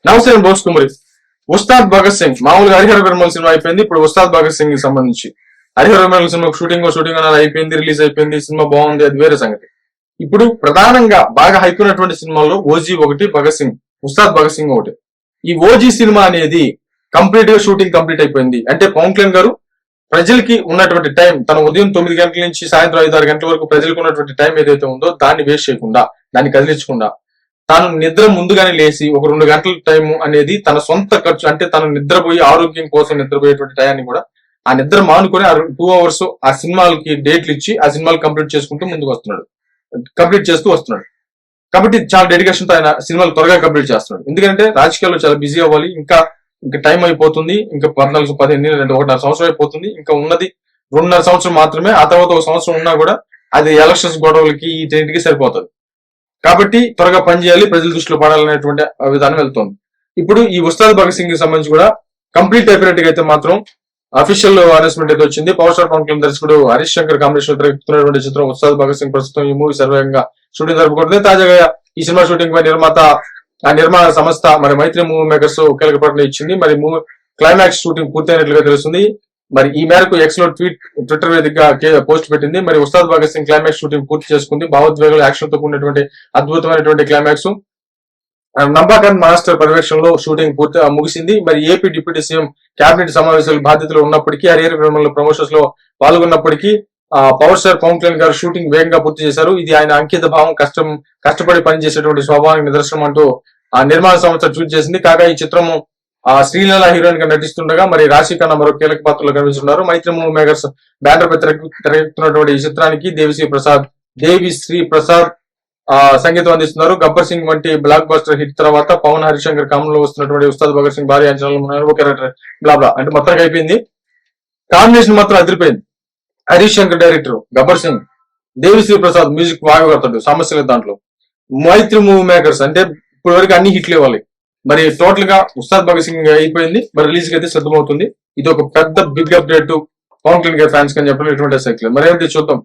నమస్తే బోస్ కుమారి. ఉస్తాద్ భగత్ సింగ్ మామూలుగా హరిహర విరమల సినిమా అయిపోయింది. ఇప్పుడు ఉస్తాద్ భగత్ సింగ్ కి సంబంధించి హరిహర విరమల సినిమా షూటింగ్ అనేది అయిపోయింది, రిలీజ్ అయిపోయింది. సినిమా బాగుంది, అది వేరే సంగతి. ఇప్పుడు ప్రధానంగా బాగా హైప్ ఉన్నటువంటి సినిమాల్లో ఓజీ ఒకటి, భగత్ సింగ్, ఉస్తాద్ భగత్ సింగ్ ఒకటి. ఈ ఓజీ సినిమా అనేది కంప్లీట్ గా షూటింగ్ కంప్లీట్ అయిపోయింది. అంటే పవన్ కళ్యాణ్ గారు ప్రజలకి ఉన్నటువంటి టైం, తన ఉదయం 9 గంటల నుంచి సాయంత్రం 5-6 గంటల వరకు ప్రజలకు ఉన్నటువంటి టైం ఏదైతే ఉందో దాన్ని వేస్ట్ చేయకుండా, దాన్ని కదిలించకుండా, తాను నిద్ర ముందుగానే లేచి ఒక 2 గంటల టైం అనేది తన సొంత ఖర్చు, అంటే తను నిద్రపోయి ఆరోగ్యం కోసం నిద్రపోయేటువంటి టయాన్ని కూడా ఆ నిద్ర మానుకొని 2 అవర్స్ ఆ సినిమాలకి డేట్లు ఇచ్చి ఆ సినిమాలు కంప్లీట్ చేసుకుంటూ ముందుకు వస్తున్నాడు, కంప్లీట్ చేస్తూ వస్తున్నాడు. కాబట్టి చాలా డెడికేషన్ తో ఆయన సినిమాలు త్వరగా కంప్లీట్ చేస్తున్నాడు. ఎందుకంటే రాజకీయాల్లో చాలా బిజీ అవ్వాలి, ఇంకా టైం అయిపోతుంది, ఇంకా 14-15 1.5 సంవత్సరం అయిపోతుంది, ఇంకా ఉన్నది 2.5 సంవత్సరం మాత్రమే. ఆ తర్వాత 1 సంవత్సరం ఉన్నా కూడా అది ఎలక్షన్స్ గొడవలకి ఈ టైంకి సరిపోతుంది. కాబట్టి త్వరగా పనిచేయాలి, ప్రజల దృష్టిలో పడాలనేటువంటి విధానం వెళ్తోంది. ఇప్పుడు ఈ ఉస్తాద్ భగత్ సింగ్ కి సంబంధించి కూడా కంప్లీట్ అయిపోయినట్టుగా అయితే మాత్రం అఫీషియల్ అనౌన్స్మెంట్ అయితే వచ్చింది. పవర్ స్టార్ పవన్ కళ్యాణ్ దర్శకుడు హరీష్ శంకర్ కాంబినేషన్ తెరకెక్కుతున్నటువంటి చిత్రం ఉస్తాద్ భగత్ సింగ్ ప్రస్తుతం ఈ మూవీ సర్వేగంగా షూటింగ్ జరుపుకుంటుంది. తాజాగా ఈ సినిమా షూటింగ్ పై నిర్మాణ సంస్థ మరి మైత్రి మూవీ మేకర్స్ కీలక ప్రకటన ఇచ్చింది. మరి మూవీ క్లైమాక్స్ షూటింగ్ పూర్తయినట్లుగా తెలుస్తుంది. మరి ఈ మేరకు ఎక్స్ లో ట్విట్టర్ వేదికగా పోస్ట్ పెట్టింది. మరి ఉస్తాద్ భగత్ సింగ్ క్లైమాక్స్ షూటింగ్ పూర్తి చేసుకుంది. భావోద్వేగాలు, యాక్షన్ తో కూడినటువంటి అద్భుతమైనటువంటి క్లైమాక్స్ నంబాకన్ మాస్టర్ పర్యవేక్షణలో షూటింగ్ పూర్తి ముగిసింది. మరి ఏపీ డిప్యూటీ సీఎం కేబినెట్ సమావేశాల బాధ్యతలు ఉన్నప్పటికీ, హరిహర విరమల ప్రమోషన్స్ లో పాల్గొన్నప్పటికీ పవర్ స్టార్ పవన్ కళ్యాణ్ గారు షూటింగ్ వేగంగా పూర్తి చేశారు. ఇది ఆయన అంకిత భావం, కష్టపడి పనిచేసేటువంటి స్వభావానికి నిదర్శనం అంటూ ఆ నిర్మాణ సంస్థ ట్వీట్ చేసింది. కాగా ఈ చిత్రం శ్రీలీల హీరోయిన్ గా నటిస్తుండగా మరి రాశి ఖన్నా మరో కీలక పాత్రలో కనిపిస్తున్నారు. మైత్రి మూవీ మేకర్స్ బ్యానర్ పై తెరకెక్కుతున్నటువంటి ఈ చిత్రానికి దేవిశ్రీ ప్రసాద్ సంగీతం అందిస్తున్నారు. గబ్బర్ సింగ్ వంటి బ్లాక్ బస్టర్ హిట్ తర్వాత పవన్, హరిశంకర్ కామంలో వస్తున్నటువంటి ఉస్తాద్ భగత్ సింగ్ భారీ అంచనాలు ఉన్నారు. బ్లాబ్లా అంటే మొత్తం అయిపోయింది. కాంబినేషన్ మాత్రం అదిరిపోయింది. హరీష్ శంకర్ డైరెక్టర్, గబ్బర్ సింగ్, దేవిశ్రీ ప్రసాద్ మ్యూజిక్ బాగా కడతాడు, సమస్య లేదు దాంట్లో. మైత్రి మూవీ మేకర్స్ అంటే ఇప్పటి వరకు అన్ని హిట్లు ఇవ్వాలి. మరి టోటల్ గా ఉస్తాద్ భగత్ సింగ్ అయిపోయింది. మరి రిలీజ్ కి అయితే సిద్ధమవుతుంది. ఇది ఒక పెద్ద బిగ్ అప్డేట్ పవన్ కళ్యాణ్ గారి ఫ్యాన్స్ అని చెప్పినటువంటి సైకిల్. మరి ఏంటి చూద్దాం.